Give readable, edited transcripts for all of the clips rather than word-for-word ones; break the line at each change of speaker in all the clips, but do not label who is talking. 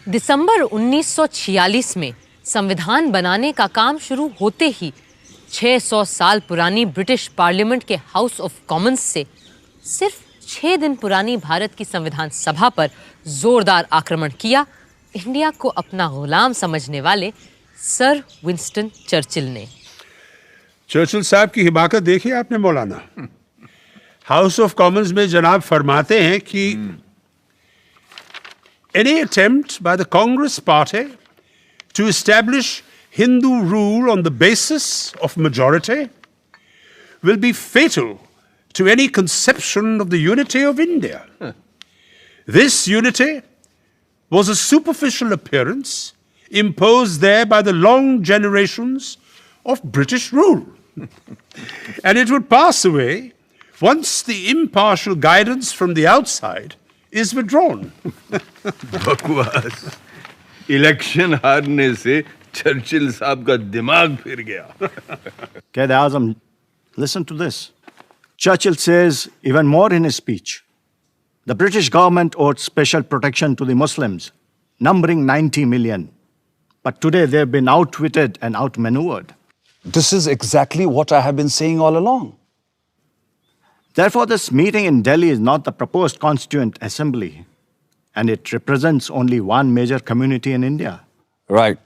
दिसंबर 1946 में संविधान बनाने का काम शुरू होते ही 600 साल पुरानी ब्रिटिश पार्लियामेंट के हाउस ऑफ कॉमन्स से सिर्फ 6 दिन पुरानी भारत की संविधान सभा पर जोरदार आक्रमण किया इंडिया को अपना गुलाम समझने वाले सर विंस्टन चर्चिल ने।
चर्चिल साहब की हिमाकत देखी आपने मौलाना। हाउस ऑफ कॉमन्स में जनाब फरमाते हैं कि any attempt by the Congress Party to establish Hindu rule on the basis of majority will be fatal to any conception of the unity of India. This unity was a superficial appearance imposed there by the long generations of British rule. And it would pass away once the impartial guidance from the outside is withdrawn.
बकवास। Election हारने से Churchill साहब का दिमाग फिर गया।
Quaid-e-Azam, listen to this. Churchill says even more in his speech. The British government owed special protection to the Muslims, numbering 90 million. But today they've been outwitted and outmaneuvered.
This is exactly what I have been saying all along.
Therefore, this meeting in Delhi is not the proposed Constituent Assembly, and it represents only one major community in India.
Right.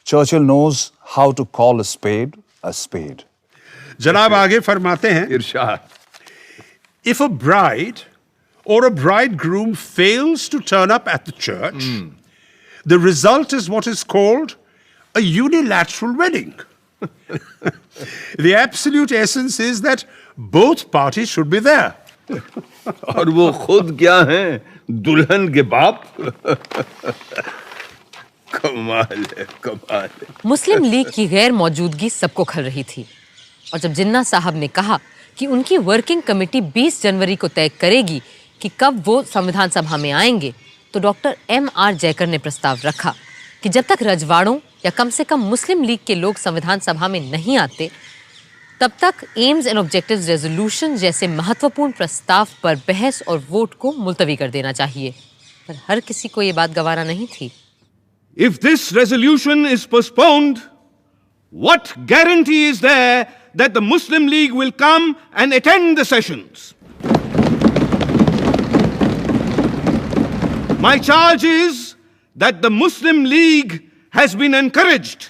Churchill knows how to call a spade a spade.
जनाब आगे फरमाते हैं,
इरशाद।
If a bride or a bridegroom fails to turn up at the church, the result is what is called a unilateral wedding. The absolute essence is that both parties should be there.
और वो खुद क्या हैं? दुल्हन के बाप। कमाल है, कमाल है।
मुस्लिम लीग की गैर मौजूदगी सबको खल रही थी और जब जिन्ना साहब ने कहा कि उनकी वर्किंग कमेटी 20 जनवरी को तय करेगी कि कब वो संविधान सभा में आएंगे, तो डॉक्टर M.R. जयकर ने प्रस्ताव रखा कि जब तक रजवाड़ों या कम से कम मुस्लिम लीग के लोग संविधान सभा में नहीं आते, तब तक एम्स एंड ऑब्जेक्टिव्स रेजोल्यूशन जैसे महत्वपूर्ण प्रस्ताव पर बहस और वोट को मुलतवी कर देना चाहिए। पर हर किसी को ये बात गवारा नहीं थी।
If this resolution is postponed, what guarantee is there that the Muslim League will come and attend the sessions? My charge is that the Muslim League has been encouraged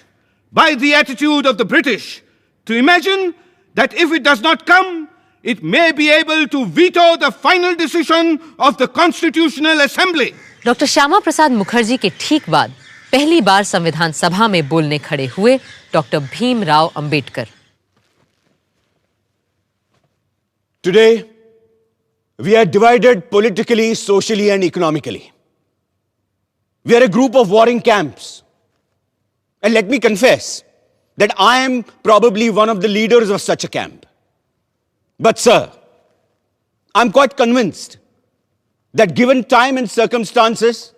by the attitude of the British to imagine that if it does not come, it may be able to veto the final decision of the Constitutional Assembly.
Doctor Shyama Prasad Mukherjee के ठीक बाद पहली बार संविधान सभा में बोलने खड़े हुए doctor Bhimrao Ambedkar.
Today, we are divided politically, socially, and economically. We are a group of warring camps. And let me confess that I am probably one of the leaders of such a camp. But sir, I'm quite convinced that given time and circumstances,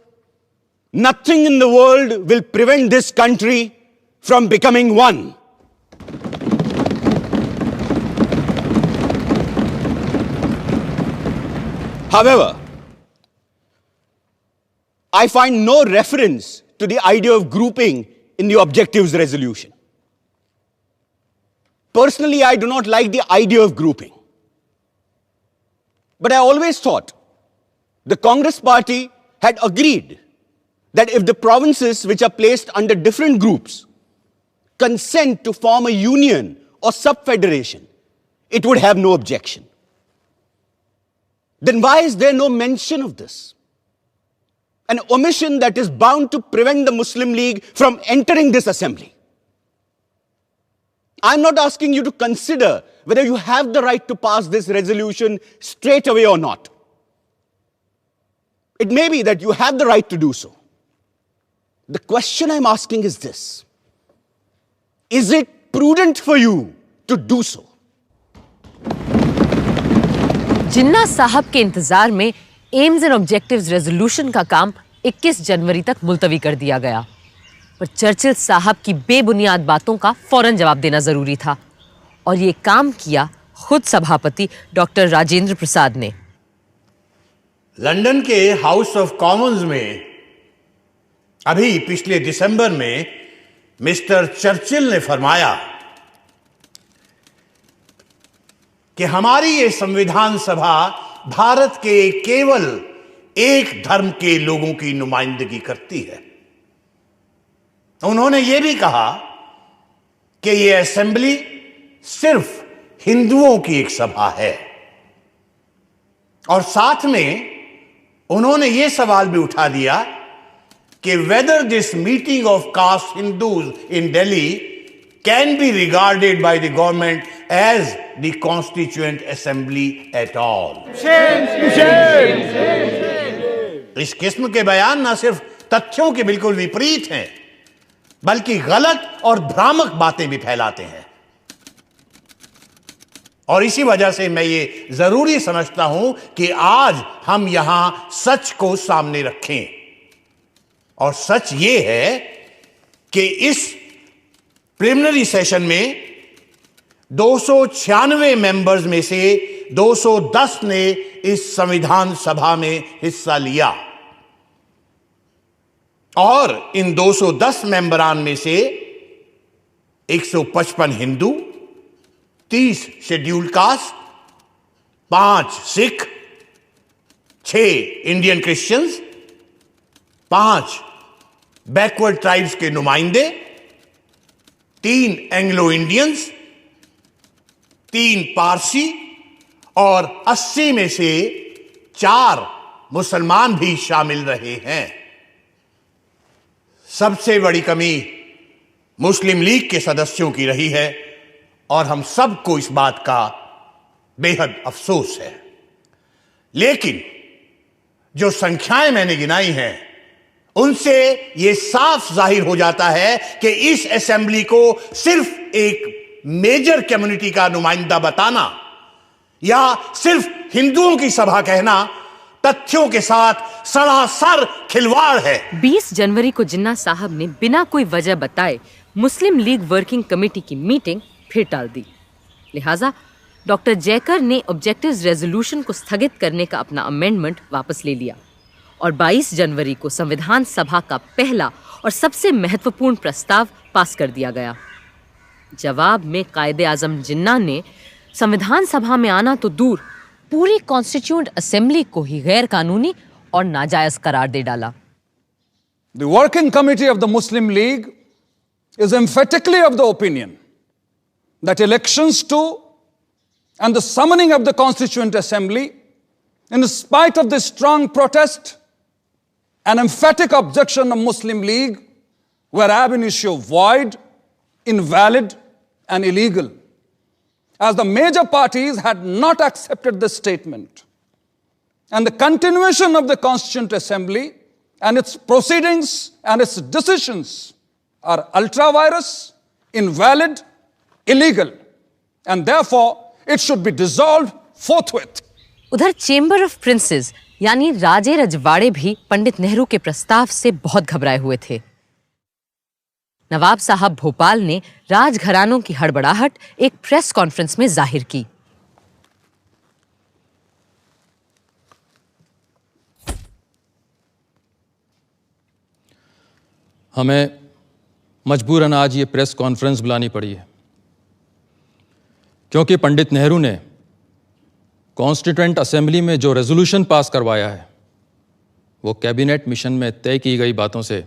nothing in the world will prevent this country from becoming one. However, I find no reference to the idea of grouping in the objectives resolution. Personally, I do not like the idea of grouping. But I always thought the Congress Party had agreed that if the provinces which are placed under different groups consent to form a union or sub-federation, it would have no objection. Then why is there no mention of this? An omission that is bound to prevent the Muslim League from entering this assembly. I'm not asking you to consider whether you have the right to pass this resolution straight away or not. It may be that you have the right to do so. The question I'm asking is this: is it prudent for you to do so?
जिन्ना साहब के इंतजार में AIIMS and objectives resolution का काम 21 जनवरी तक मुलतवी कर दिया गया, पर चर्चिल साहब की बेबुनियाद बातों का फौरन जवाब देना जरूरी था और ये काम किया खुद सभापति डॉक्टर राजेंद्र प्रसाद ने।
लंदन के हाउस ऑफ कॉमन्स में अभी पिछले दिसंबर में मिस्टर चर्चिल ने फरमाया कि हमारी ये संविधान सभा भारत के केवल एक धर्म के लोगों की नुमाइंदगी करती है। उन्होंने ये भी कहा कि ये असेंबली सिर्फ हिंदुओं की एक सभा है, और साथ में उन्होंने ये सवाल भी उठा दिया कि whether this meeting of caste Hindus in Delhi can be regarded by the government as the constituent assembly at all. इस किस्म के बयान न सिर्फ तथ्यों के बिल्कुल विपरीत हैं, बल्कि गलत और भ्रामक बातें भी फैलाते हैं। और इसी वजह से मैं ये जरूरी समझता हूं कि आज हम यहां सच को सामने रखें। और सच ये है कि इस प्रिलिमिनरी सेशन में 296 मेंबर्स में से 210 ने इस संविधान सभा में हिस्सा लिया, और इन 210 मेंबरान में से 155 Hindu, 30 scheduled caste, 5 Sikh, 6 Indian Christians, 5 backward tribes के नुमाइंदे, 3 एंग्लो इंडियंस, 3 पारसी, और 80 में से 4 मुसलमान भी शामिल रहे हैं। सबसे बड़ी कमी मुस्लिम लीग के सदस्यों की रही है, और हम सबको इस बात का बेहद अफसोस है। लेकिन जो संख्याएं मैंने गिनाई हैं, उनसे यह साफ जाहिर हो जाता है कि इस असेंबली को सिर्फ एक मेजर कम्युनिटी का नुमाइंदा बताना या सिर्फ हिंदुओं की सभा कहना तथ्यों के साथ सरासर खिलवाड़ है।
20 जनवरी को जिन्ना साहब ने बिना कोई वजह बताए मुस्लिम लीग वर्किंग कमेटी की मीटिंग फिर टाल दी। लिहाजा डॉक्टर जयकर ने ऑब्जेक्टिव्स रेजोल्यूशन को स्थगित करने का अपना अमेंडमेंट वापस ले लिया, और 22 जनवरी को संविधान सभा का पहला और सबसे महत्वपूर्ण प्रस्ताव पास कर दिया गया। जवाब में कायदे आजम जिन्ना ने संविधान सभा में आना तो दूर, पूरी कॉन्स्टिट्यूएंट असेंबली को ही गैर कानूनी और नाजायज करार दे डाला।
The working committee of the Muslim League is emphatically of the opinion that elections to and the summoning of the Constituent Assembly, in spite of the strong protest and emphatic objection of Muslim League, were ab initio void, invalid, and illegal, as the major parties had not accepted the statement. And the continuation of the Constituent Assembly and its proceedings and its decisions are ultra-virus, invalid, illegal, and therefore it should be dissolved forthwith.
उधर chamber of princess यानी राजे रजवाड़े भी पंडित नेहरू के प्रस्ताव से बहुत घबराए हुए थे। नवाब साहब भोपाल ने राजघरानों की हड़बड़ाहट एक प्रेस कॉन्फ्रेंस में जाहिर की।
हमें मजबूरन आज ये प्रेस कॉन्फ्रेंस बुलानी पड़ी है, क्योंकि पंडित नेहरू ने कॉन्स्टिट्यूएंट असेंबली में जो रेजोल्यूशन पास करवाया है वो कैबिनेट मिशन में तय की गई बातों से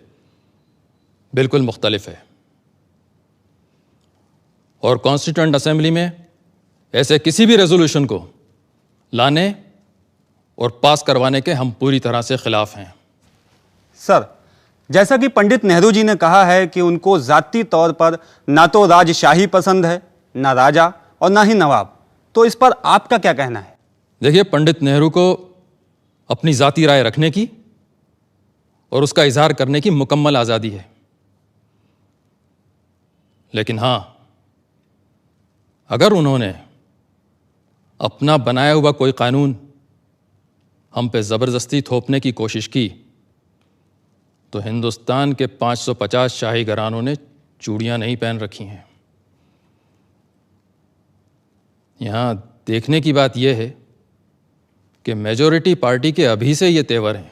बिल्कुल मुख्तलिफ है, और कॉन्स्टिट्यूएंट असेंबली में ऐसे किसी भी रेजोल्यूशन को लाने और पास करवाने के हम पूरी तरह से खिलाफ हैं।
सर, जैसा कि पंडित नेहरू जी ने कहा है कि उनको ज़ाती तौर पर ना तो राजशाही पसंद है, ना राजा और ना ही नवाब, तो इस पर आपका क्या कहना है?
देखिए, पंडित नेहरू को अपनी ज़ाती राय रखने की और उसका इजहार करने की मुकम्मल आज़ादी है, लेकिन हाँ, अगर उन्होंने अपना बनाया हुआ कोई कानून हम पे ज़बरदस्ती थोपने की कोशिश की तो हिंदुस्तान के 550 शाही घरानों ने चूड़ियां नहीं पहन रखी हैं। यहाँ देखने की बात यह है कि मेजॉरिटी पार्टी के अभी से ये तेवर हैं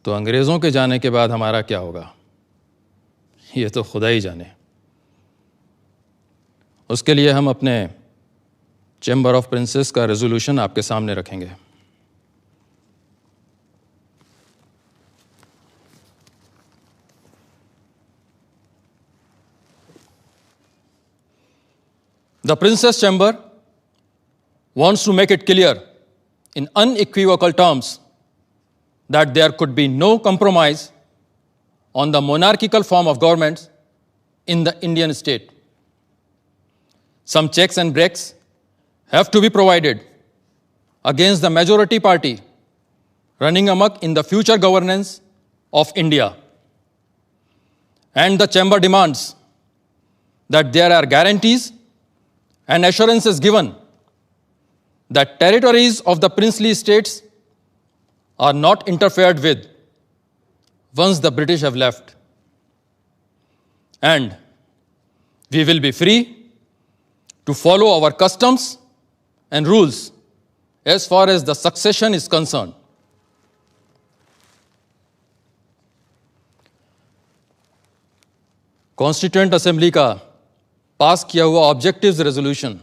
तो अंग्रेज़ों के जाने के बाद हमारा क्या होगा, ये तो खुदा ही जाने। उसके लिए हम अपने चैम्बर ऑफ प्रिंसेस का रेजोल्यूशन आपके सामने रखेंगे। The Princess Chamber wants to make it clear in unequivocal terms that there could be no compromise on the monarchical form of government in the Indian state. Some checks and breaks have to be provided against the majority party running amok in the future governance of India. And the chamber demands that there are guarantees and assurances given that territories of the princely states are not interfered with once the British have left. And we will be free to follow our customs and rules as far as the succession is concerned. Constituent assembly का पास किया हुआ objectives resolution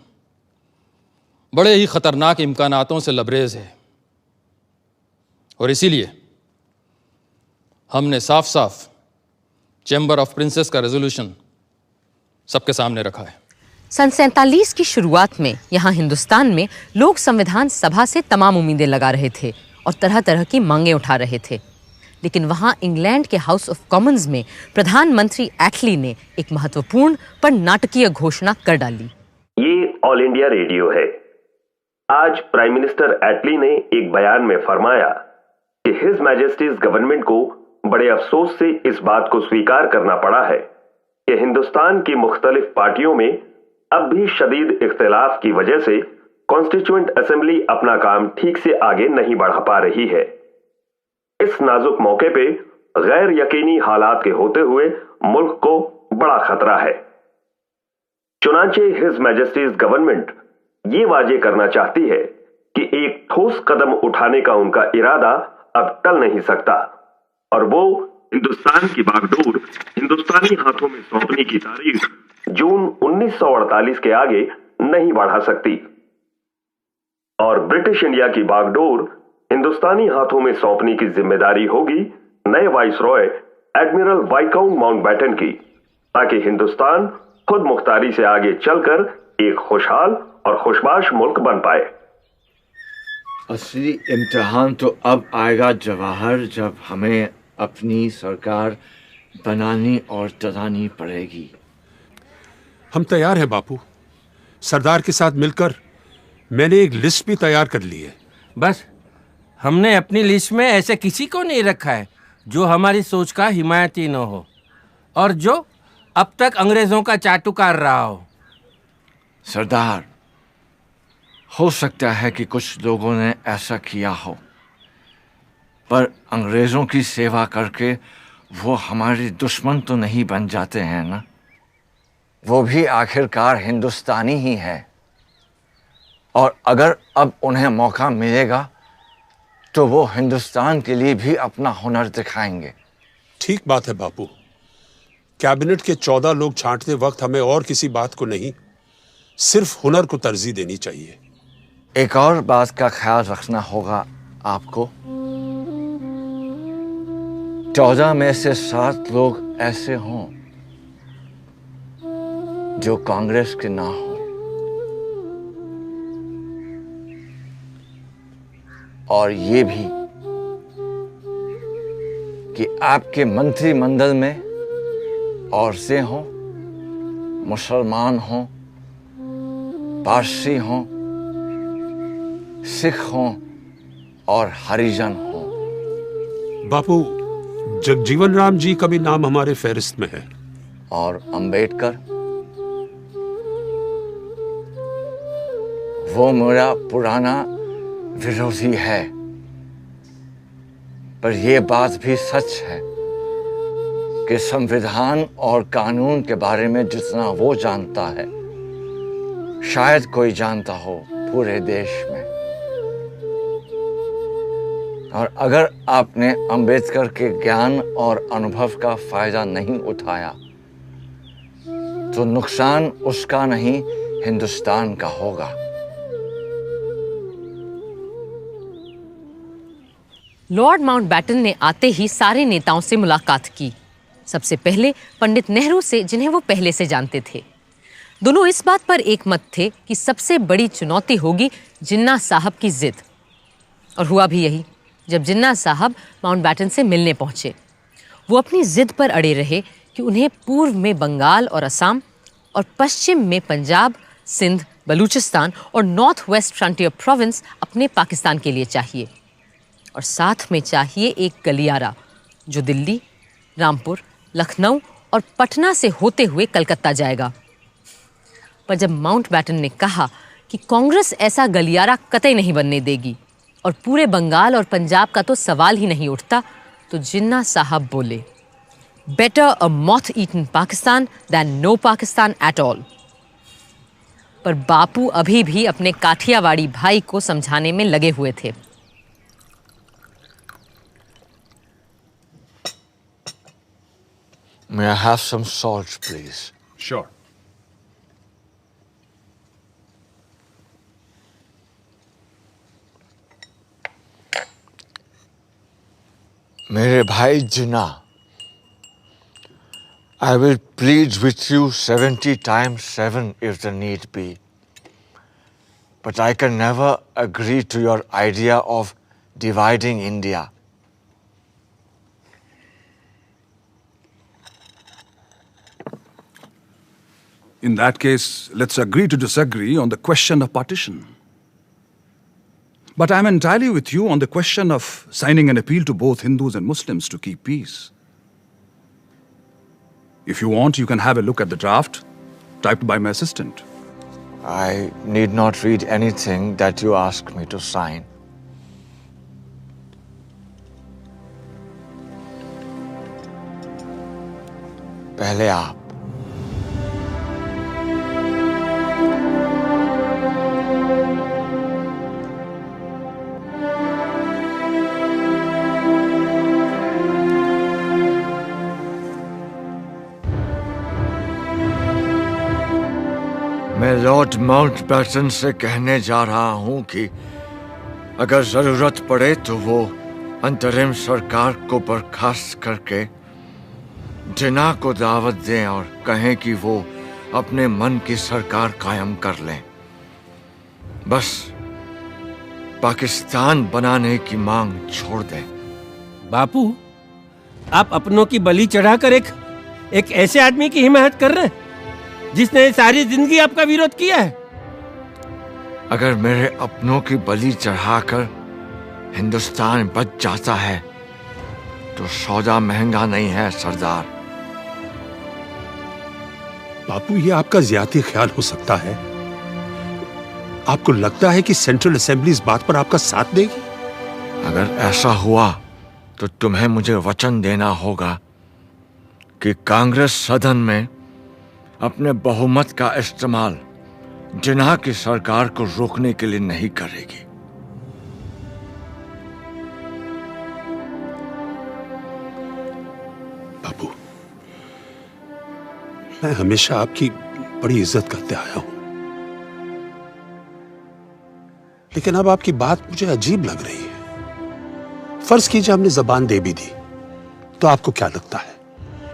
बड़े ही खतरनाक इम्कानातों से लबरेज है और इसीलिए हमने साफ साफ चैम्बर ऑफ प्रिंसेस का रेजोल्यूशन सबके सामने रखा है।
सन 47 की शुरुआत में यहाँ हिंदुस्तान में लोग संविधान सभा से तमाम उम्मीदें लगा रहे थे और तरह तरह की मांगें उठा रहे थे, लेकिन वहाँ इंग्लैंड के हाउस ऑफ कॉमन्स में प्रधानमंत्री एटली ने एक महत्वपूर्ण पर नाटकीय घोषणा कर डाली।
ये ऑल इंडिया रेडियो है। आज प्राइम मिनिस्टर एटली ने एक बयान में फरमाया कि हिज मैजेस्टीज गवर्नमेंट को बड़े अफसोस से इस बात को स्वीकार करना पड़ा है कि हिंदुस्तान की मुख्तलिफ पार्टियों में अब भी शदीद इख्तिलाफ की वजह से कॉन्स्टिट्यूएंट असेंबली अपना काम ठीक से आगे नहीं बढ़ा पा रही है। इस नाजुक मौके पे गैर यकीनी हालात के होते हुए मुल्क को बड़ा खतरा है। चुनांचे हिज मैजेस्टीज गवर्नमेंट ये वाजे करना चाहती है कि एक ठोस कदम उठाने का उनका इरादा अब टल नहीं सकता और वो हिंदुस्तान की बागडोर हिंदुस्तानी हाथों में सौंपने की तारीख जून 1948 के आगे नहीं बढ़ा सकती और ब्रिटिश इंडिया की बागडोर हिंदुस्तानी हाथों में सौंपने की जिम्मेदारी होगी नए वाइसरॉय एडमिरल वाइकाउंट माउंटबेटन की, ताकि हिंदुस्तान खुद मुख्तारी से आगे चलकर एक खुशहाल और खुशबाश मुल्क बन पाए।
असली इम्तिहान तो अब आएगा जवाहर, जब हमें अपनी सरकार बनानी और चलानी पड़ेगी।
हम तैयार हैं बापू। सरदार के साथ मिलकर मैंने एक लिस्ट भी तैयार कर ली है।
बस हमने अपनी लिस्ट में ऐसे किसी को नहीं रखा है जो हमारी सोच का हिमायती न हो और जो अब तक अंग्रेजों का चाटुकार रहा हो।
सरदार, हो सकता है कि कुछ लोगों ने ऐसा किया हो, पर अंग्रेजों की सेवा करके वो हमारे दुश्मन तो नहीं बन जाते हैं ना। वो भी आखिरकार हिंदुस्तानी ही है और अगर अब उन्हें मौका मिलेगा तो वो हिंदुस्तान के लिए भी अपना हुनर दिखाएंगे।
ठीक बात है बापू। कैबिनेट के 14 लोग छांटते वक्त हमें और किसी बात को नहीं, सिर्फ हुनर को तरजीह देनी चाहिए।
एक और बात का ख्याल रखना होगा आपको। 14 में से 7 लोग ऐसे हों जो कांग्रेस के ना हो और ये भी कि आपके मंत्रिमंडल में औरतें हों, मुसलमान हों, पारसी हों, सिख हों और हरिजन हों।
बापू, जगजीवन राम जी का भी नाम हमारे फहरिस्त में है।
और अंबेडकर, वो मेरा पुराना विरोधी है, पर यह बात भी सच है कि संविधान और कानून के बारे में जितना वो जानता है शायद कोई जानता हो पूरे देश में। और अगर आपने अंबेडकर के ज्ञान और अनुभव का फायदा नहीं उठाया तो नुकसान उसका नहीं, हिंदुस्तान का होगा।
लॉर्ड माउंटबैटन ने आते ही सारे नेताओं से मुलाकात की। सबसे पहले पंडित नेहरू से, जिन्हें वो पहले से जानते थे। दोनों इस बात पर एक मत थे कि सबसे बड़ी चुनौती होगी जिन्ना साहब की जिद। और हुआ भी यही। जब जिन्ना साहब माउंटबैटन से मिलने पहुंचे, वो अपनी जिद पर अड़े रहे कि उन्हें पूर्व में बंगाल और असम और पश्चिम में पंजाब, सिंध, बलूचिस्तान और नॉर्थ वेस्ट फ्रंटियर प्रोविंस अपने पाकिस्तान के लिए चाहिए। और साथ में चाहिए एक गलियारा जो दिल्ली, रामपुर, लखनऊ और पटना से होते हुए कलकत्ता जाएगा। पर जब माउंटबैटन ने कहा कि कांग्रेस ऐसा गलियारा कतई नहीं बनने देगी और पूरे बंगाल और पंजाब का तो सवाल ही नहीं उठता, तो जिन्ना साहब बोले, better a moth eaten Pakistan than no Pakistan at all. पर बापू अभी भी अपने काठियावाड़ी भाई को समझाने में लगे हुए थे।
May I have some salt, please?
Sure.
मेरे भाई जिन्ना, I will plead with you 70 times 7 if the need be. But I can never agree to your idea of dividing India.
In that case, let's agree to disagree on the question of partition. But I'm entirely with you on the question of signing an appeal to both Hindus and Muslims to keep peace. If you want, you can have a look at the draft typed by my assistant.
I need not read anything that you ask me to sign. पहले आप। मैं Lord Mountbatten से कहने जा रहा हूं कि अगर जरूरत पड़े तो वो अंतरिम सरकार को बर्खास्त करके जिन्ना को दावत दें और कहें कि वो अपने मन की सरकार कायम कर लें। बस पाकिस्तान बनाने की मांग छोड़ दें।
बापू, आप अपनों की बलि चढ़ाकर एक ऐसे आदमी की हिमायत कर रहे हैं जिसने सारी जिंदगी आपका विरोध किया है।
अगर मेरे अपनों की बलि चढ़ाकर हिंदुस्तान बच जाता है तो सौदा महंगा नहीं है सरदार।
बापू, ये आपका ज्यादा ख्याल हो सकता है। आपको लगता है कि सेंट्रल असेंबली इस बात पर आपका साथ देगी?
अगर ऐसा हुआ तो तुम्हें मुझे वचन देना होगा कि कांग्रेस सदन में अपने बहुमत का इस्तेमाल जिन्ना की सरकार को रोकने के लिए नहीं करेगी।
बापू, मैं हमेशा आपकी बड़ी इज्जत करते आया हूं, लेकिन अब आपकी बात मुझे अजीब लग रही है। फर्ज कीजिए हमने जबान दे भी दी, तो आपको क्या लगता है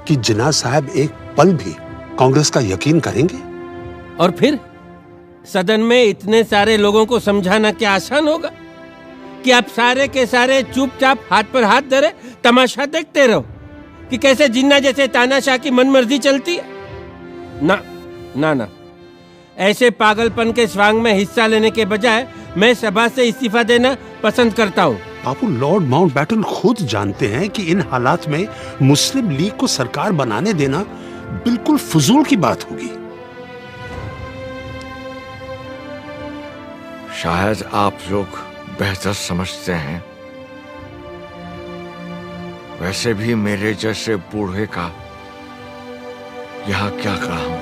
कि जिन्ना साहब एक पल भी कांग्रेस का यकीन करेंगे?
और फिर सदन में इतने सारे लोगों को समझाना क्या आसान होगा कि आप सारे के सारे चुपचाप हाथ पर हाथ धरे तमाशा देखते रहो कि कैसे जिन्ना जैसे तानाशाह की मनमर्जी चलती है? ना ना ना, ऐसे पागलपन के स्वांग में हिस्सा लेने के बजाय मैं सभा से इस्तीफा देना पसंद करता हूँ।
बापू, लॉर्ड माउंटबैटन खुद जानते हैं कि इन हालात में मुस्लिम लीग को सरकार बनाने देना बिल्कुल फजूल की बात होगी।
शायद आप लोग बेहतर समझते हैं। वैसे भी मेरे जैसे बूढ़े का यहाँ क्या काम?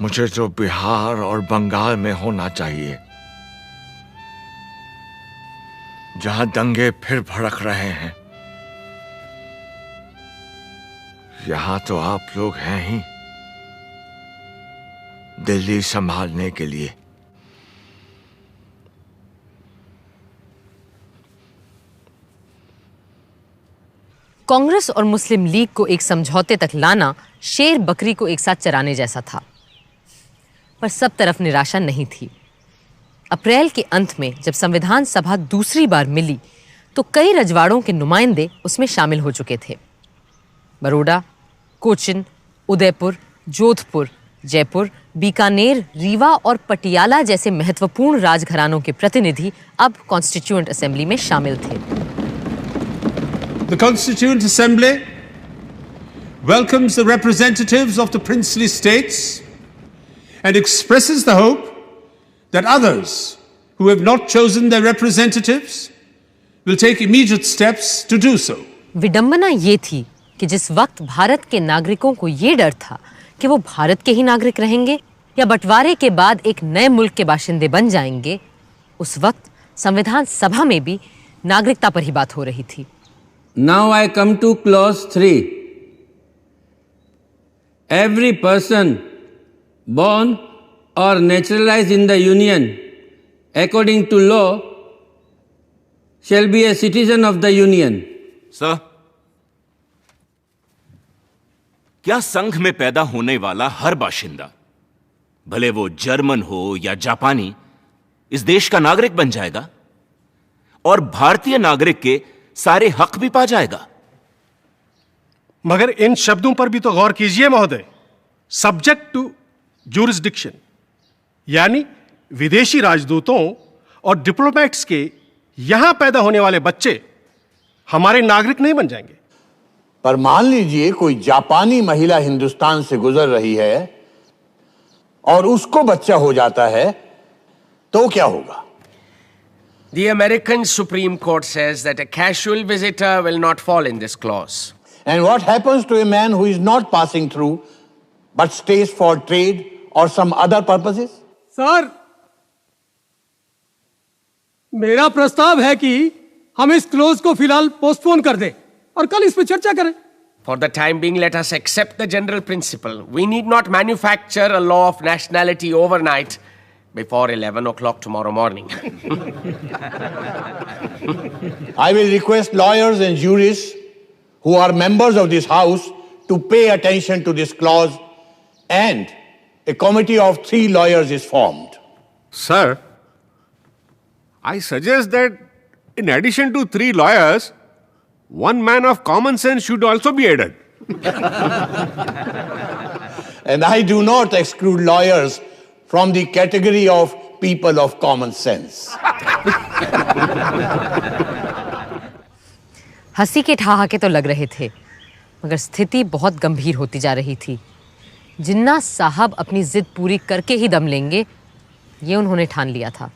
मुझे तो बिहार और बंगाल में होना चाहिए। जहां दंगे फिर भड़क रहे हैं, यहां तो आप लोग हैं ही दिल्ली संभालने के लिए।
कांग्रेस और मुस्लिम लीग को एक समझौते तक लाना शेर बकरी को एक साथ चराने जैसा था, पर सब तरफ निराशा नहीं थी। अप्रैल के अंत में जब संविधान सभा दूसरी बार मिली तो कई रजवाड़ों के नुमाइंदे उसमें शामिल हो चुके थे। बरोडा, कोचिन, उदयपुर, जोधपुर, जयपुर, बीकानेर, रीवा और पटियाला जैसे महत्वपूर्ण राजघरानों के प्रतिनिधि अब कॉन्स्टिट्यूएंट असेंबली में शामिल थे।
The Constituent Assembly welcomes the representatives of the princely states and expresses the hope that others who have not chosen their representatives will take immediate steps to do so.
विडंबना ये थी कि जिस वक्त भारत के नागरिकों को ये डर था कि वो भारत के ही नागरिक रहेंगे या बंटवारे के बाद एक नए मुल्क के बाशिंदे बन जाएंगे, उस वक्त संविधान सभा में भी नागरिकता पर ही बात हो रही थी।
Now I come to clause 3. Every person born or naturalized in the Union according to law shall be a citizen of the Union.
Sir, क्या संघ में पैदा होने वाला हर बाशिंदा, भले वो जर्मन हो या जापानी, इस देश का नागरिक बन जाएगा और भारतीय नागरिक के सारे हक भी पा जाएगा?
मगर इन शब्दों पर भी तो गौर कीजिए महोदय। सब्जेक्ट टू ज्यूरिसडिक्शन, यानी विदेशी राजदूतों और डिप्लोमेट्स के यहां पैदा होने वाले बच्चे हमारे नागरिक नहीं बन जाएंगे।
पर मान लीजिए कोई जापानी महिला हिंदुस्तान से गुजर रही है और उसको बच्चा हो जाता है, तो क्या होगा?
The American Supreme Court says that a casual visitor will not fall in this clause.
And what happens to a man who is not passing through but stays for trade or some other purposes?
Sir, मेरा प्रस्ताव है कि हम इस close को फिलहाल postpone कर दें और कल इस पर चर्चा करें।
For the time being, let us accept the general principle. We need not manufacture a law of nationality overnight before 11 o'clock tomorrow morning.
I will request lawyers and jurists who are members of this house to pay attention to this clause, and a committee of 3 lawyers is formed.
Sir, I suggest that in addition to 3 lawyers, 1 man of common sense should also be added.
And I do not exclude lawyers from the category of people of common sense.
हंसी के ठहाके तो लग रहे थे, मगर स्थिति बहुत गंभीर होती जा रही थी। जिन्ना साहब अपनी जिद पूरी करके ही दम लेंगे, ये उन्होंने ठान लिया था।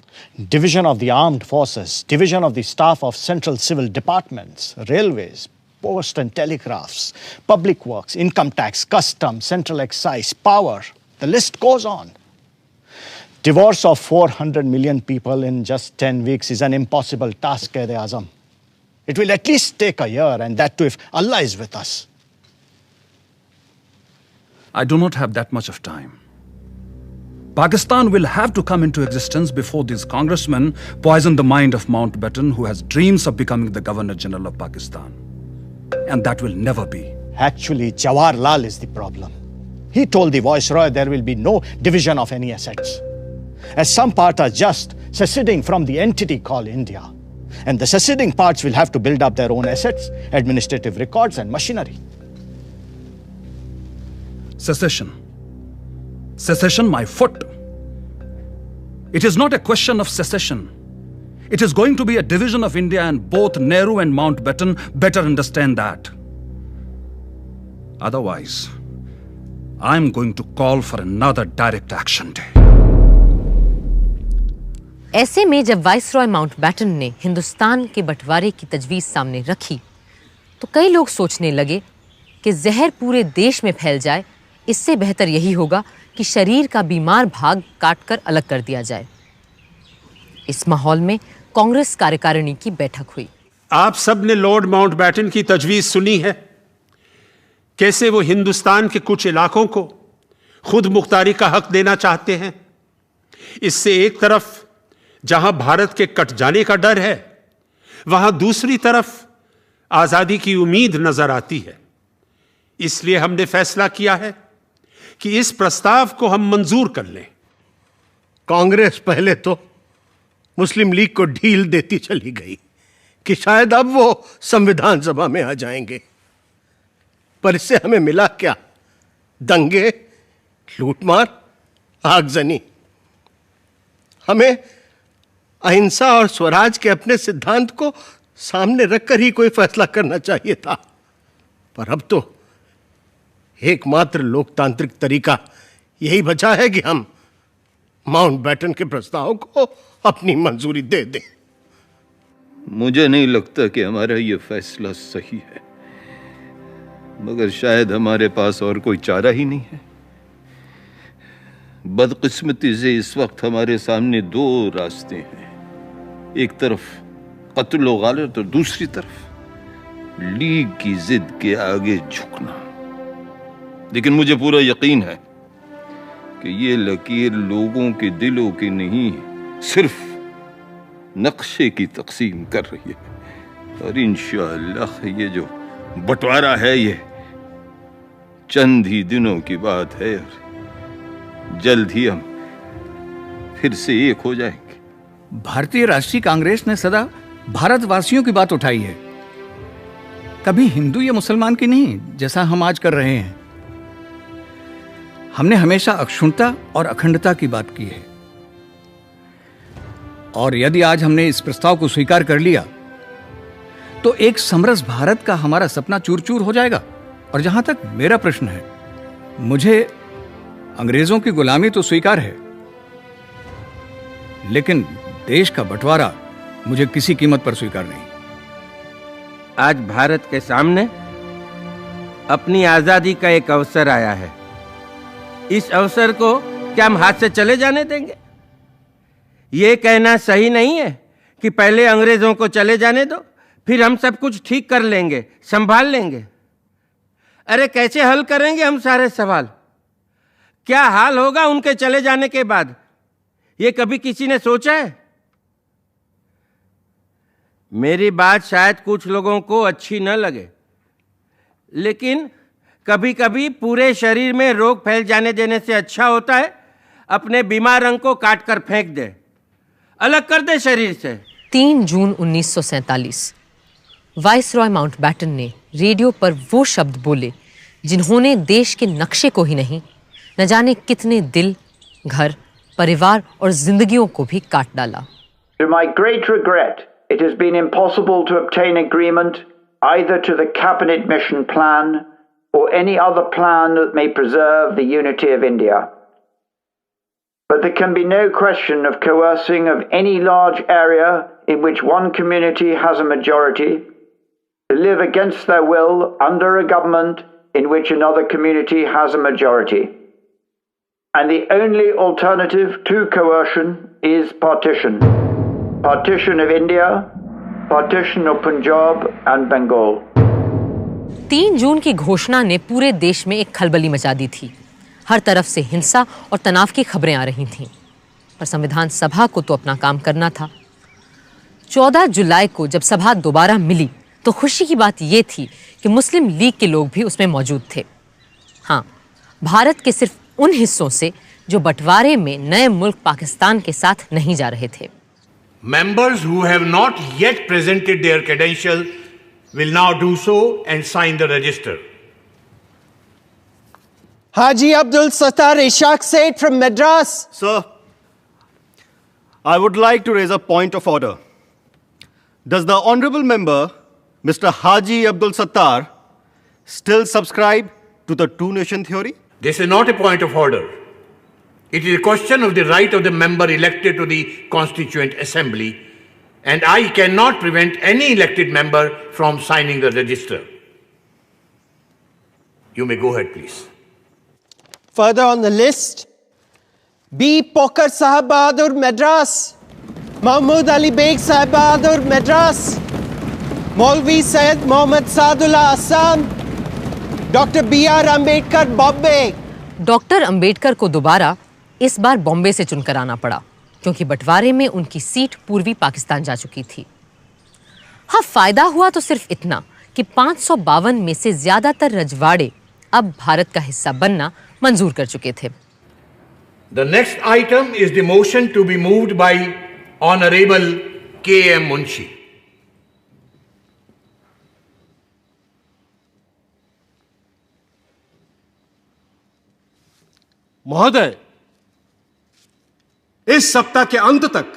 Division of the armed forces, division of the staff of central civil departments, railways, post and telegraphs, public works, income tax, customs, central excise, power. The list goes on. Divorce of 400 million people in just 10 weeks is an impossible task, Quaid-e-Azam. It will at least take a year, and that too if Allah is with us.
I do not have that much of time. Pakistan will have to come into existence before these congressmen poison the mind of Mountbatten, who has dreams of becoming the Governor General of Pakistan. And that will never be.
Actually, Jawaharlal is the problem. He told the Viceroy there will be no division of any assets, as some parts are just seceding from the entity called India. And the seceding parts will have to build up their own assets, administrative records, and machinery.
Secession. Secession, my foot. It is not a question of secession. It is going to be a division of India, and both Nehru and Mountbatten better understand that. Otherwise, I'm going to call for another direct action day.
ऐसे में जब viceroy Mountbatten ने हिंदुस्तान के बंटवारे की तजवीज़ सामने रखी, तो कई लोग सोचने लगे कि जहर पूरे देश में फैल जाए, इससे बेहतर यही होगा कि शरीर का बीमार भाग काटकर अलग कर दिया जाए। इस माहौल में कांग्रेस कार्यकारिणी की बैठक हुई।
आप सब ने लॉर्ड माउंटबेटन की तजवीज सुनी है, कैसे वो हिंदुस्तान के कुछ इलाकों को खुद मुख्तारी का हक देना चाहते हैं। इससे एक तरफ जहां भारत के कट जाने का डर है, वहां दूसरी तरफ आजादी की उम्मीद नजर आती है। इसलिए हमने फैसला किया है कि इस प्रस्ताव को हम मंजूर कर लें।
कांग्रेस पहले तो मुस्लिम लीग को ढील देती चली गई कि शायद अब वो संविधान सभा में आ जाएंगे, पर इससे हमें मिला क्या? दंगे, लूटमार, आगजनी। हमें अहिंसा और स्वराज के अपने सिद्धांत को सामने रखकर ही कोई फैसला करना चाहिए था, पर अब तो एकमात्र लोकतांत्रिक तरीका यही बचा है कि हम माउंटबेटन के प्रस्ताव को अपनी मंजूरी दे दें।
मुझे नहीं लगता कि हमारा यह फैसला सही है, मगर शायद हमारे पास और कोई चारा ही नहीं है। बदकिस्मती से इस वक्त हमारे सामने दो रास्ते हैं, एक तरफ कत्ल व गालत और दूसरी तरफ लीग की जिद के आगे झुकना। लेकिन मुझे पूरा यकीन है कि ये लकीर लोगों के दिलों की नहीं, सिर्फ नक्शे की तकसीम कर रही है। और इंशाअल्लाह ये जो बंटवारा है ये चंद ही दिनों की बात है और जल्द ही हम फिर से एक हो जाएंगे।
भारतीय राष्ट्रीय कांग्रेस ने सदा भारतवासियों की बात उठाई है, कभी हिंदू या मुसलमान की नहीं, जैसा हम आज कर रहे हैं। हमने हमेशा अक्षुण्णता और अखंडता की बात की है, और यदि आज हमने इस प्रस्ताव को स्वीकार कर लिया तो एक समरस भारत का हमारा सपना चूर चूर हो जाएगा। और जहां तक मेरा प्रश्न है, मुझे अंग्रेजों की गुलामी तो स्वीकार है, लेकिन देश का बंटवारा मुझे किसी कीमत पर स्वीकार नहीं।
आज भारत के सामने अपनी आजादी का एक अवसर आया है। इस अवसर को क्या हम हाथ से चले जाने देंगे? ये कहना सही नहीं है कि पहले अंग्रेजों को चले जाने दो, फिर हम सब कुछ ठीक कर लेंगे, संभाल लेंगे। अरे कैसे हल करेंगे हम सारे सवाल? क्या हाल होगा उनके चले जाने के बाद? ये कभी किसी ने सोचा है? मेरी बात शायद कुछ लोगों को अच्छी न लगे, लेकिन कभी कभी पूरे शरीर में रोग फैल जाने देने से अच्छा होता है अपने बीमार अंग को काट कर फेंक दे, अलग कर दे शरीर से।
3 जून 1947 वाइसरॉय माउंटबेटन ने रेडियो पर वो शब्द बोले जिन्होंने देश के नक्शे को ही नहीं, न जाने कितने दिल, घर, परिवार और जिंदगियों को भी काट डाला।
To my great regret, it has been impossible to obtain agreement either to the cabinet mission plan or any other plan that may preserve the unity of India. But there can be no question of coercing of any large area in which one community has a majority to live against their will under a government in which another community has a majority. And the only alternative to coercion is partition. Partition of India, partition of Punjab and Bengal.
3 जून की घोषणा ने पूरे देश में एक खलबली मचा दी थी। हर तरफ से हिंसा और तनाव की खबरें आ रही थीं, पर संविधान सभा को तो अपना काम करना था। 14 जुलाई को जब सभा दोबारा मिली तो खुशी की बात यह थी कि मुस्लिम लीग के लोग भी उसमें मौजूद थे। हाँ, भारत के सिर्फ उन हिस्सों से जो बंटवारे में नए मुल्क पाकिस्तान के साथ नहीं जा रहे थे।
Members who have not yet presented their credentials will now do so and sign the register.
Haji Abdul Sattar Ishaq Said from Madras.
Sir, I would like to raise a point of order. Does the honorable member, Mr. Haji Abdul Sattar, still subscribe to the two-nation theory?
This is not a point of order. It is a question of the right of the member elected to the Constituent Assembly, and I cannot prevent any elected member from signing the register. You may go ahead, please.
Further on the list, B. Pokar Sahab Bahadur, Madras. Mahmood Ali Beg Sahib Bahadur Madras, Maulvi Syed Mohammad Saadullah Assam, Dr. B.R. Ambedkar Bombay.
Doctor Ambedkar को दोबारा इस बार बॉम्बे से चुनकर आना पड़ा क्योंकि बंटवारे में उनकी सीट पूर्वी पाकिस्तान जा चुकी थी। हाँ, फायदा हुआ तो सिर्फ इतना कि 552 में से ज्यादातर रजवाड़े अब भारत का हिस्सा बनना मंजूर कर चुके थे।
The next item is the motion to be moved by Honorable K.M. Munshi.
महोदय, इस सप्ताह के अंत तक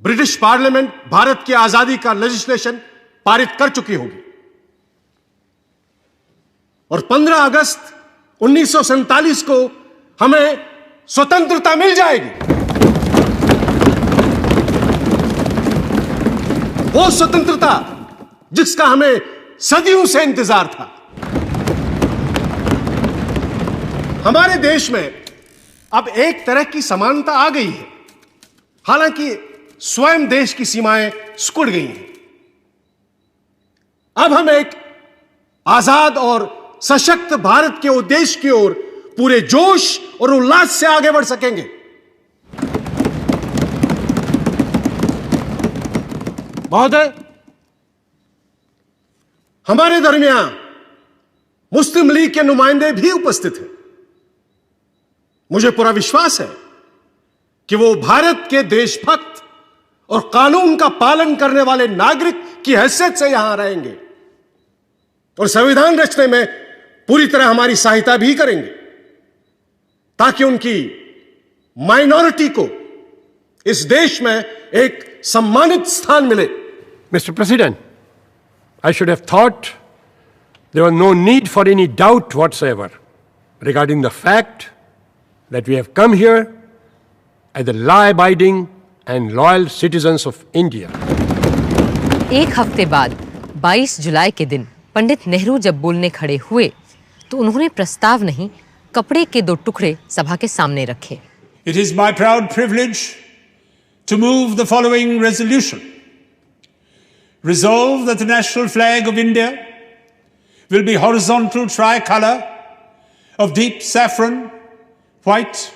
ब्रिटिश पार्लियामेंट भारत की आजादी का लेजिस्लेशन पारित कर चुकी होगी और 15 अगस्त 1947 को हमें स्वतंत्रता मिल जाएगी। वो स्वतंत्रता जिसका हमें सदियों से इंतजार था। हमारे देश में अब एक तरह की समानता आ गई है, हालांकि स्वयं देश की सीमाएं सिकुड़ गई हैं। अब हम एक आजाद और सशक्त भारत के उद्देश्य की ओर पूरे जोश और उल्लास से आगे बढ़ सकेंगे। महोदय, हमारे दरमियान मुस्लिम लीग के नुमाइंदे भी उपस्थित हैं। मुझे पूरा विश्वास है कि वो भारत के देशभक्त और कानून का पालन करने वाले नागरिक की हैसियत से यहां रहेंगे और संविधान रचने में पूरी तरह हमारी सहायता भी करेंगे ताकि उनकी माइनॉरिटी को इस देश में एक सम्मानित स्थान मिले।
Mr. President, I should have thought there was no need for any doubt whatsoever regarding the fact that we have come here as the law-abiding and loyal citizens of India.
एक हफ्ते बाद 22 जुलाई के दिन पंडित नेहरू जब बोलने खड़े हुए तो उन्होंने प्रस्ताव नहीं, कपड़े के 2 टुकड़े सभा के सामने रखे।
It is my proud privilege to move the following resolution. Resolve that the national flag of India will be horizontal tricolor of deep saffron, white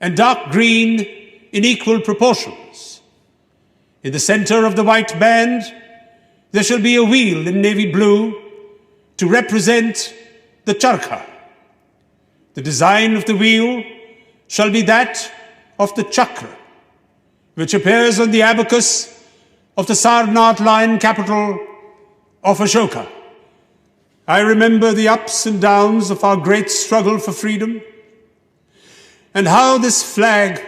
and dark green in equal proportions. In the center of the white band, there shall be a wheel in navy blue to represent the charkha. The design of the wheel shall be that of the chakra, which appears on the abacus of the Sarnath lion capital of Ashoka. I remember the ups and downs of our great struggle for freedom and how this flag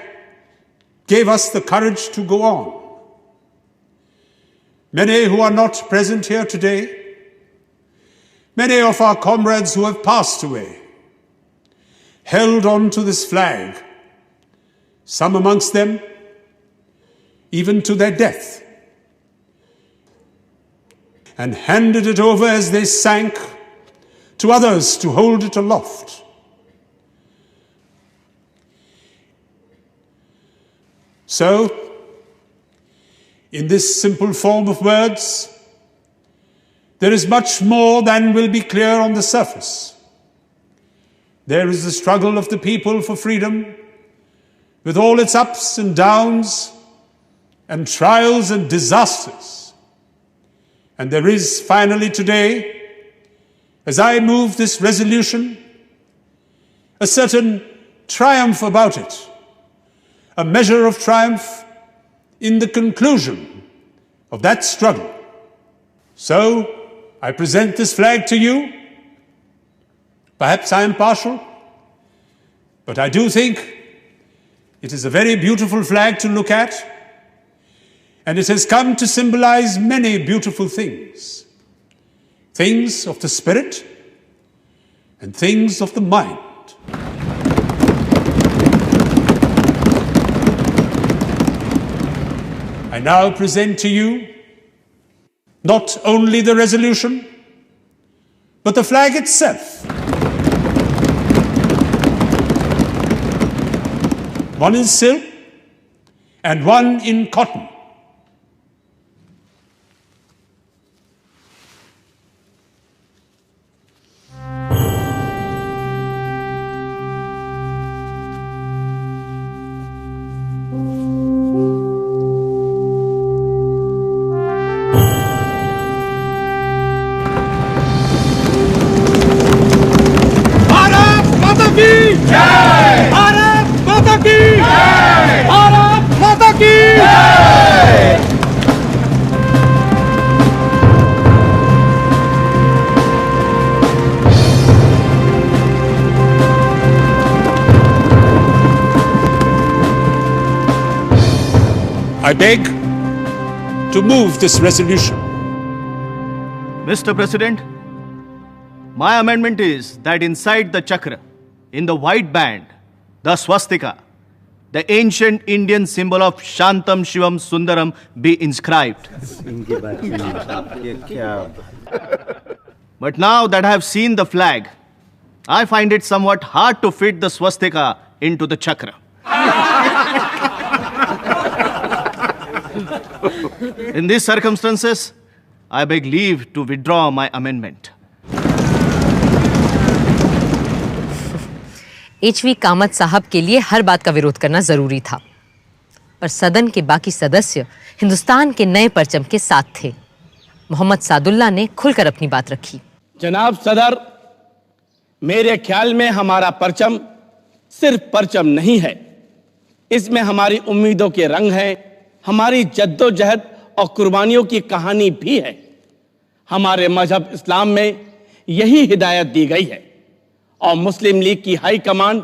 gave us the courage to go on. Many who are not present here today, many of our comrades who have passed away, held on to this flag, some amongst them even to their death, and handed it over as they sank to others to hold it aloft. So, in this simple form of words, there is much more than will be clear on the surface. There is the struggle of the people for freedom, with all its ups and downs, and trials and disasters. And there is finally today, as I move this resolution, a certain triumph about it. A measure of triumph in the conclusion of that struggle. So, I present this flag to you. Perhaps I am partial, but I do think it is a very beautiful flag to look at, and it has come to symbolize many beautiful things. Things of the spirit and things of the mind. I now present to you not only the resolution, but the flag itself. One is silk and one in cotton.
Bharat माता की जय! भारत माता की जय!
I beg to move this resolution.
Mr. President, my amendment is that inside the chakra, in the white band, the swastika, the ancient Indian symbol of Shantam Shivam Sundaram, be inscribed. But now that I have seen the flag, I find it somewhat hard to fit the swastika into the chakra. In these circumstances, I beg leave to withdraw my amendment.
HV Kamat साहब के लिए हर बात का विरोध करना जरूरी था, पर सदन के बाकी सदस्य हिंदुस्तान के नए परचम के साथ थे। मोहम्मद सादुल्ला ने खुलकर अपनी बात रखी।
जनाब सदर, मेरे ख्याल में हमारा परचम सिर्फ परचम नहीं है, इसमें हमारी उम्मीदों के रंग हैं, हमारी जद्दोजहद और कुर्बानियों की कहानी भी है। हमारे मजहब इस्लाम में यही हिदायत दी गई है और मुस्लिम लीग की हाई कमांड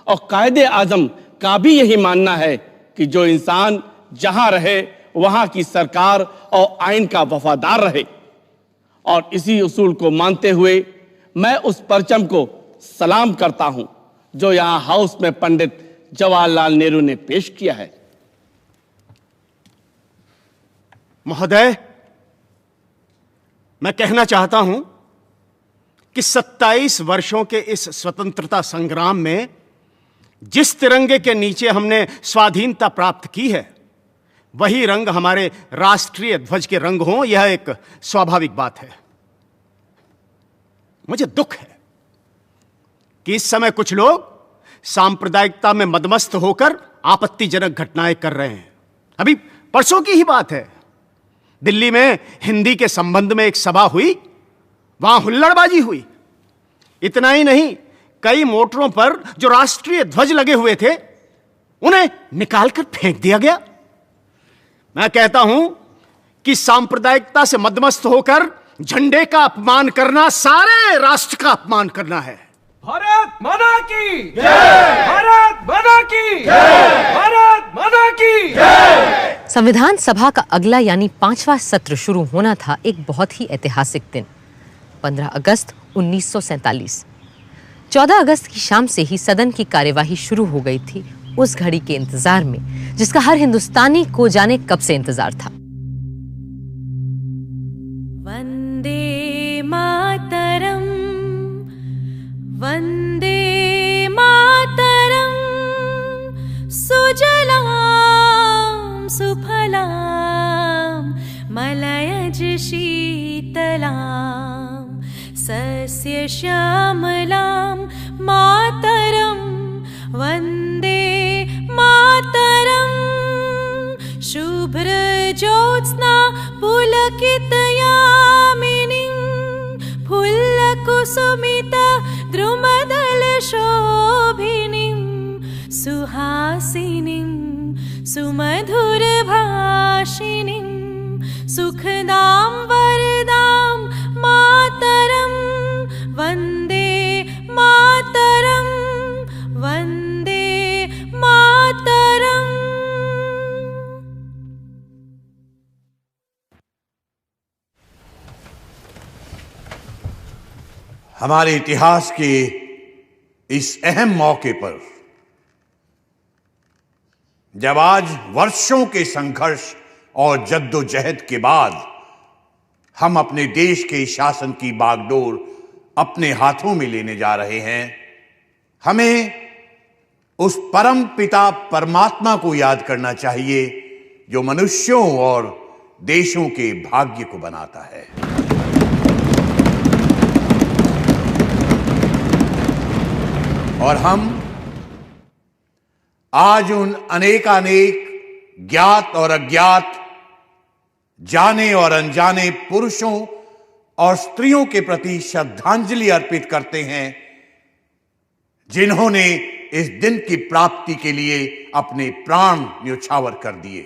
और कायदे आजम का भी यही मानना है कि जो इंसान जहां रहे वहां की सरकार और आइन का वफादार रहे। और इसी उसूल को मानते हुए मैं उस परचम को सलाम करता हूं जो यहां हाउस में पंडित जवाहरलाल नेहरू ने पेश किया है।
महोदय, मैं कहना चाहता हूं कि 27 वर्षों के इस स्वतंत्रता संग्राम में जिस तिरंगे के नीचे हमने स्वाधीनता प्राप्त की है, वही रंग हमारे राष्ट्रीय ध्वज के रंग हों, यह एक स्वाभाविक बात है। मुझे दुख है कि इस समय कुछ लोग सांप्रदायिकता में मदमस्त होकर आपत्तिजनक घटनाएं कर रहे हैं। अभी परसों की ही बात है, दिल्ली में हिंदी के संबंध में एक सभा हुई, वहां हुल्लड़बाजी हुई। इतना ही नहीं, कई मोटरों पर जो राष्ट्रीय ध्वज लगे हुए थे उन्हें निकालकर फेंक दिया गया। मैं कहता हूं कि सांप्रदायिकता से मदमस्त होकर झंडे का अपमान करना सारे राष्ट्र का अपमान करना है।
भारत माता की जय! भारत माता की जय! भारत माता की जय!
संविधान सभा का अगला यानी 5वां सत्र शुरू होना था एक बहुत ही ऐतिहासिक दिन, 15 अगस्त 1947। 14 अगस्त की शाम से ही सदन की कार्यवाही शुरू हो गई थी, उस घड़ी के इंतजार में जिसका हर हिंदुस्तानी को जाने कब से इंतजार था।
वंदे मातरम, वंदे मातरम, सुजलाम सुफलाम मलयज शीतलाम सस्य श्यामलां मातरं वन्दे मातरं। शुभ्रज्योत्स्ना पुलकितयामिनीं फुल्लकुसुमित द्रुमदलशोभिनीं सुहासिनीं सुमधुरभाषिणीं सुखदां वरदां मातरं वन्दे मातरं वन्दे मातरं।
हमारे इतिहास के इस अहम मौके पर जब आज वर्षों के संघर्ष और जद्दोजहद के बाद हम अपने देश के शासन की बागडोर अपने हाथों में लेने जा रहे हैं, हमें उस परम पिता परमात्मा को याद करना चाहिए जो मनुष्यों और देशों के भाग्य को बनाता है। और हम आज उन अनेकानेक ज्ञात और अज्ञात, जाने और अनजाने पुरुषों और स्त्रियों के प्रति श्रद्धांजलि अर्पित करते हैं जिन्होंने इस दिन की प्राप्ति के लिए अपने प्राण न्योछावर कर दिए।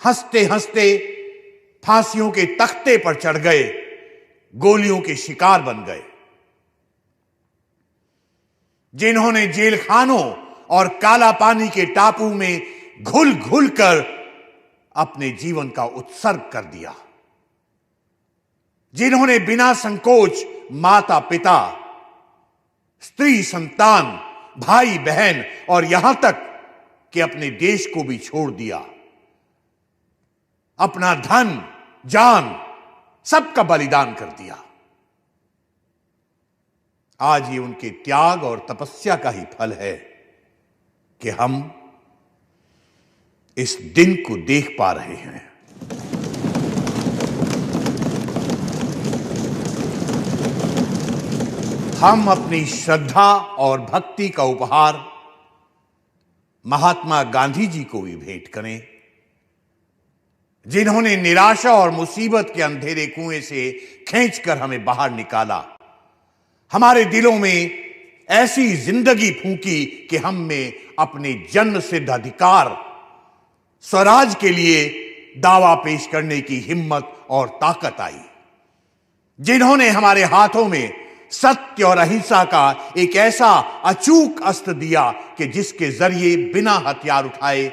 हंसते हंसते फांसियों के तख्ते पर चढ़ गए, गोलियों के शिकार बन गए। जिन्होंने जेल खानों और काला पानी के टापू में घुल घुल कर अपने जीवन का उत्सर्ग कर दिया। जिन्होंने बिना संकोच माता पिता, स्त्री संतान, भाई बहन और यहां तक कि अपने देश को भी छोड़ दिया। अपना धन, जान सबका बलिदान कर दिया। आज ये उनके त्याग और तपस्या का ही फल है कि हम इस दिन को देख पा रहे हैं। हम अपनी श्रद्धा और भक्ति का उपहार महात्मा गांधी जी को भी भेंट करें, जिन्होंने निराशा और मुसीबत के अंधेरे कुएं से खींचकर हमें बाहर निकाला। हमारे दिलों में ऐसी जिंदगी फूंकी कि हम में अपने जन्म सिद्ध अधिकार, स्वराज के लिए दावा पेश करने की हिम्मत और ताकत आई। जिन्होंने हमारे हाथों में सत्य और अहिंसा का एक ऐसा अचूक अस्त्र दिया कि जिसके जरिए बिना हथियार उठाए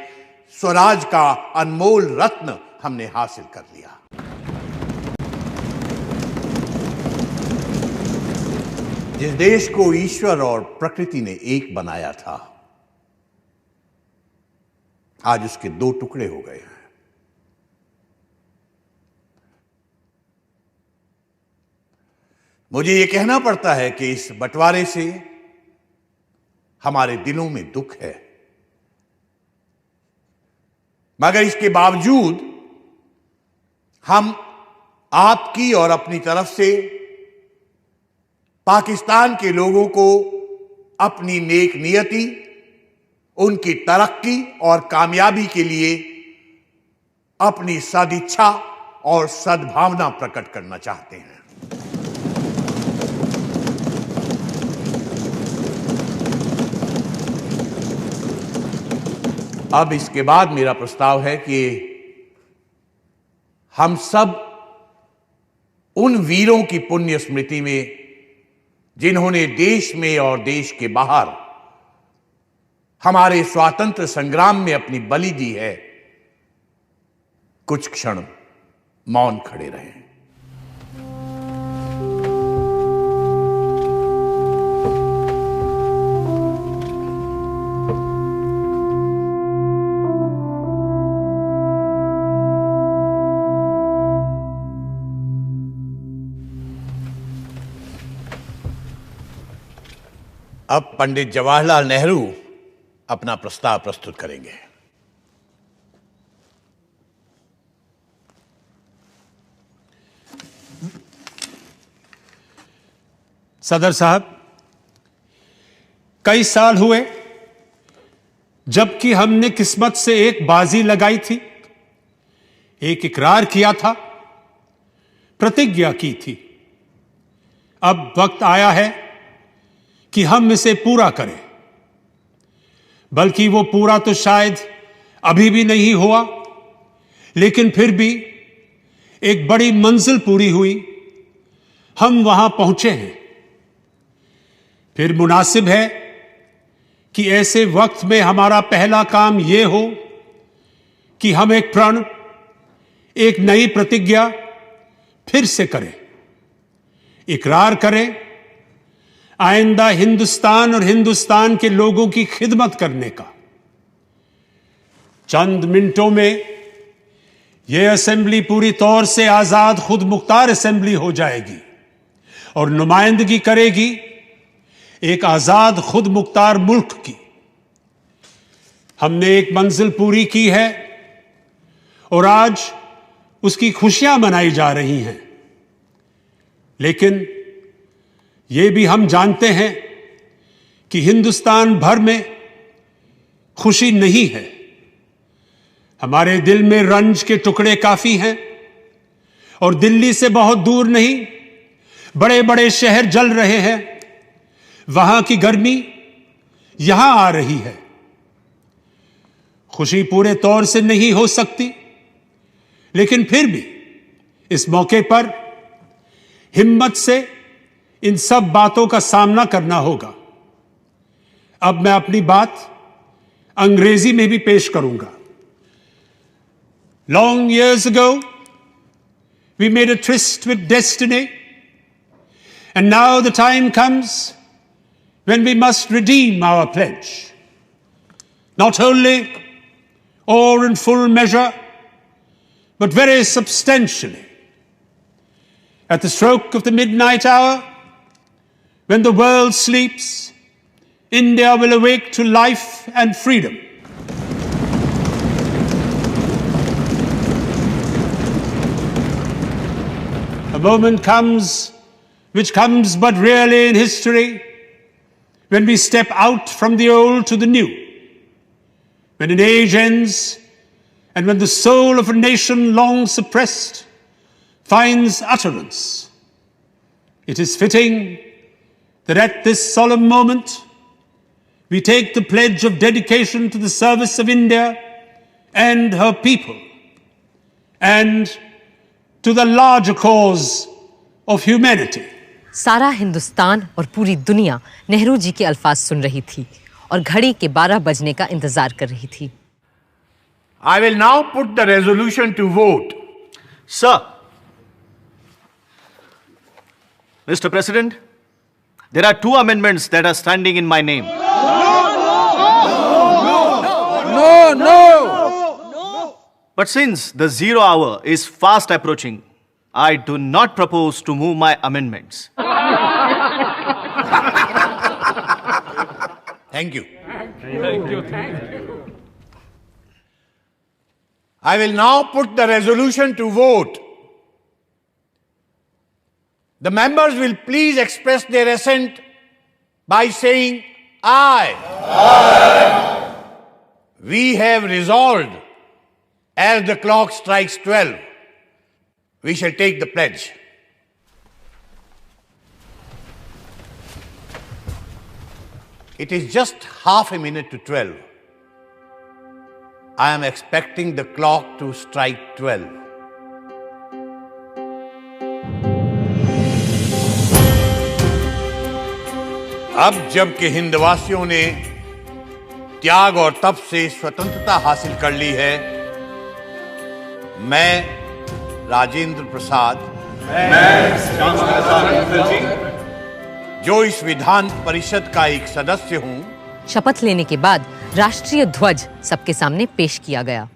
स्वराज का अनमोल रत्न हमने हासिल कर लिया। जिस देश को ईश्वर और प्रकृति ने एक बनाया था, आज उसके दो टुकड़े हो गए हैं। मुझे यह कहना पड़ता है कि इस बंटवारे से हमारे दिलों में दुख है, मगर इसके बावजूद हम आपकी और अपनी तरफ से पाकिस्तान के लोगों को अपनी नेक नियति, उनकी तरक्की और कामयाबी के लिए अपनी सदिच्छा और सद्भावना प्रकट करना चाहते हैं। अब इसके बाद मेरा प्रस्ताव है कि हम सब उन वीरों की पुण्य स्मृति में जिन्होंने देश में और देश के बाहर हमारे स्वातंत्र संग्राम में अपनी बलि दी है, कुछ क्षण मौन खड़े रहें। अब पंडित जवाहरलाल नेहरू अपना प्रस्ताव प्रस्तुत करेंगे।
सदर साहब, कई साल हुए जबकि हमने किस्मत से एक बाजी लगाई थी, एक इकरार किया था, प्रतिज्ञा की थी। अब वक्त आया है कि हम इसे पूरा करें। बल्कि वो पूरा तो शायद अभी भी नहीं हुआ, लेकिन फिर भी एक बड़ी मंजिल पूरी हुई, हम वहां पहुंचे हैं। फिर मुनासिब है कि ऐसे वक्त में हमारा पहला काम यह हो कि हम एक प्रण, एक नई प्रतिज्ञा फिर से करें, इकरार करें आइंदा हिंदुस्तान और हिंदुस्तान के लोगों की खिदमत करने का। चंद मिनटों में यह असेंबली पूरी तौर से आजाद खुद मुख्तार असेंबली हो जाएगी और नुमाइंदगी करेगी एक आजाद खुद मुख्तार मुल्क की। हमने एक मंजिल पूरी की है और आज उसकी खुशियां मनाई जा रही हैं। लेकिन ये भी हम जानते हैं कि हिंदुस्तान भर में खुशी नहीं है। हमारे दिल में रंज के टुकड़े काफी हैं और दिल्ली से बहुत दूर नहीं, बड़े बड़े शहर जल रहे हैं। वहां की गर्मी यहां आ रही है। खुशी पूरे तौर से नहीं हो सकती, लेकिन फिर भी इस मौके पर हिम्मत से इन सब बातों का सामना करना होगा। अब मैं अपनी बात अंग्रेजी में भी पेश करूंगा। Long years ago, we made a tryst with destiny, and now the time comes when we must redeem our pledge. Not only or in full measure, but very substantially. At the stroke of the midnight hour, when the world sleeps, India will awake to life and freedom. A moment comes, which comes but rarely in history, when we step out from the old to the new, when an age ends, and when the soul of a nation long suppressed finds utterance. It is fitting that at this solemn moment, we take the pledge of dedication to the service of India and her people, and to the larger cause of humanity.
सारा हिंदुस्तान और पूरी दुनिया नेहरू जी के अल्फाज सुन रही थी और घड़ी के 12 बजने का इंतजार कर रही थी।
I will now put the resolution to vote.
Sir, Mr. President, there are 2 amendments that are standing in my name.
No!
But since the 0 hour is fast approaching, I do not propose to move my amendments.
Thank you.
Thank you.
I will now put the resolution to vote. The members will please express their assent by saying aye. Aye. We have resolved, as the clock strikes 12, we shall take the pledge. It is just half a minute to 12. I am expecting the clock to strike 12. अब जबकि हिंदवासियों ने त्याग और तप से स्वतंत्रता हासिल कर ली है, मैं राजेंद्र प्रसाद, जो इस विधान परिषद का एक सदस्य हूं,
शपथ लेने के बाद राष्ट्रीय ध्वज सबके सामने पेश किया गया।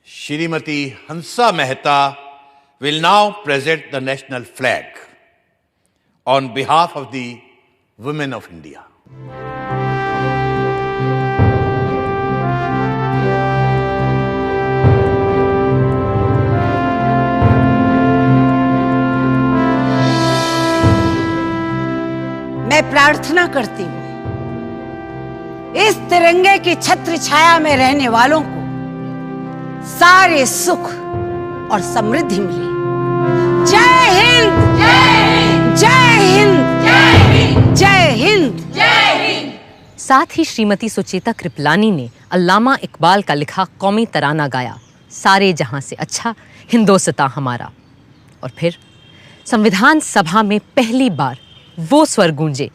Shrimati Hansa Mehta will now present the national flag on behalf of the women of India.
मैं प्रार्थना करती हूँ इस तिरंगे की छत्र छाया में रहने वालों को सारे सुख और समृद्धि मिले। जय हिंद, जय हिंद, जय हिंद, जय हिंद, जय हिंद, जय हिंद।
साथ ही श्रीमती सुचेता कृपलानी ने अल्लामा इकबाल का लिखा कौमी तराना गाया, सारे जहां से अच्छा हिंदोस्तां हमारा। और फिर संविधान सभा में पहली बार वो स्वर गूंजे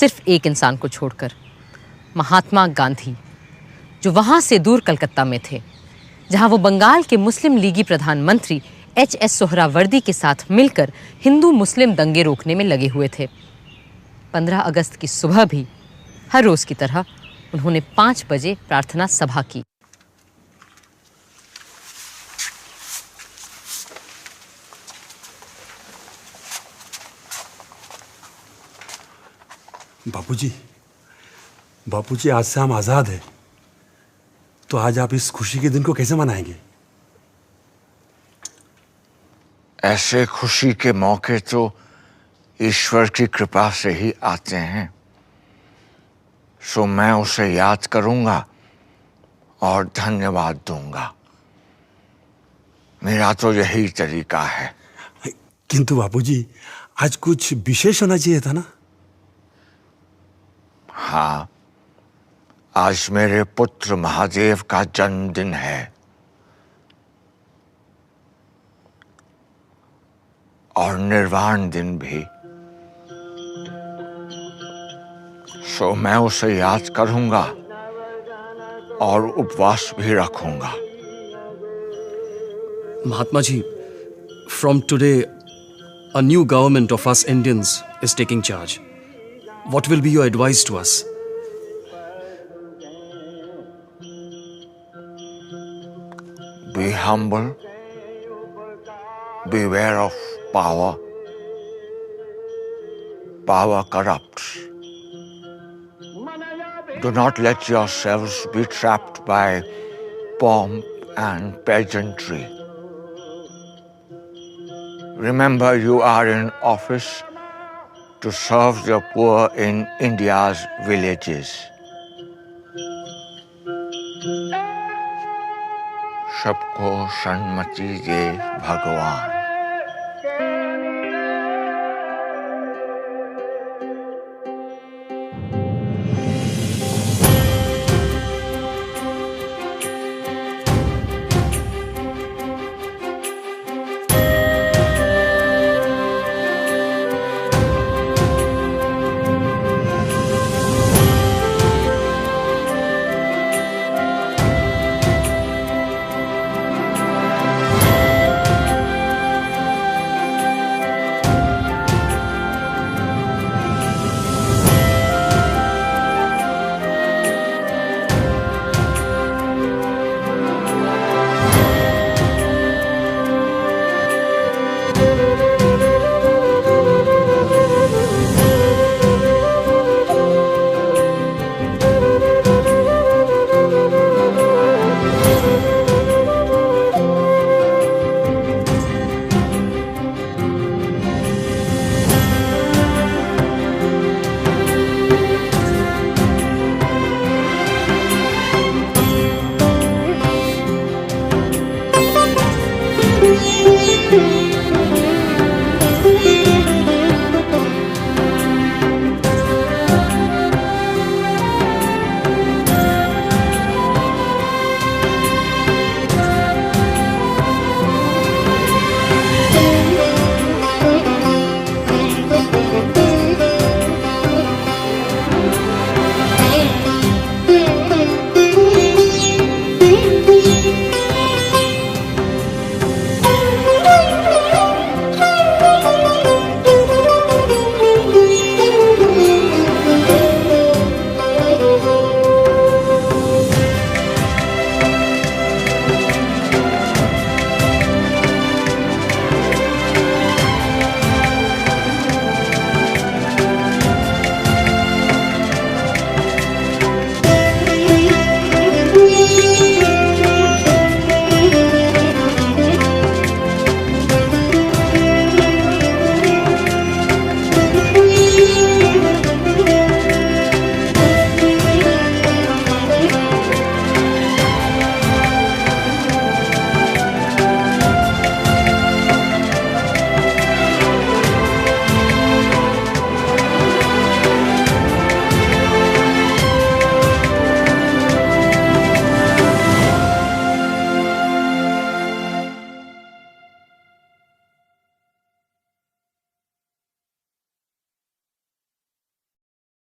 सिर्फ एक इंसान को छोड़कर, महात्मा गांधी, जो वहां से दूर कलकत्ता में थे, जहां वो बंगाल के मुस्लिम लीगी प्रधानमंत्री एच.एस. सोहरावर्दी के साथ मिलकर हिंदू मुस्लिम दंगे रोकने में लगे हुए थे। 15 अगस्त की सुबह भी हर रोज की तरह उन्होंने 5 बजे प्रार्थना सभा की।
बापूजी, आज से हम आजाद हैं। तो आज आप इस खुशी के दिन को कैसे मनाएंगे?
ऐसे खुशी के मौके तो ईश्वर की कृपा से ही आते हैं, सो मैं उसे याद करूंगा और धन्यवाद दूंगा। मेरा तो यही तरीका है।
किंतु बापूजी, आज कुछ विशेष होना चाहिए था ना?
हाँ, आज मेरे पुत्र महादेव का जन्मदिन है और निर्वाण दिन भी, सो मैं उसे याद करूंगा और उपवास भी रखूंगा।
Mahatma ji, from today, a new government of us Indians is taking charge. What will be your advice to us?
Be humble, beware of power. Power corrupts. Do not let yourselves be trapped by pomp and pageantry. Remember, you are in office to serve the poor in India's villages. सबको सन्मति दे भगवान।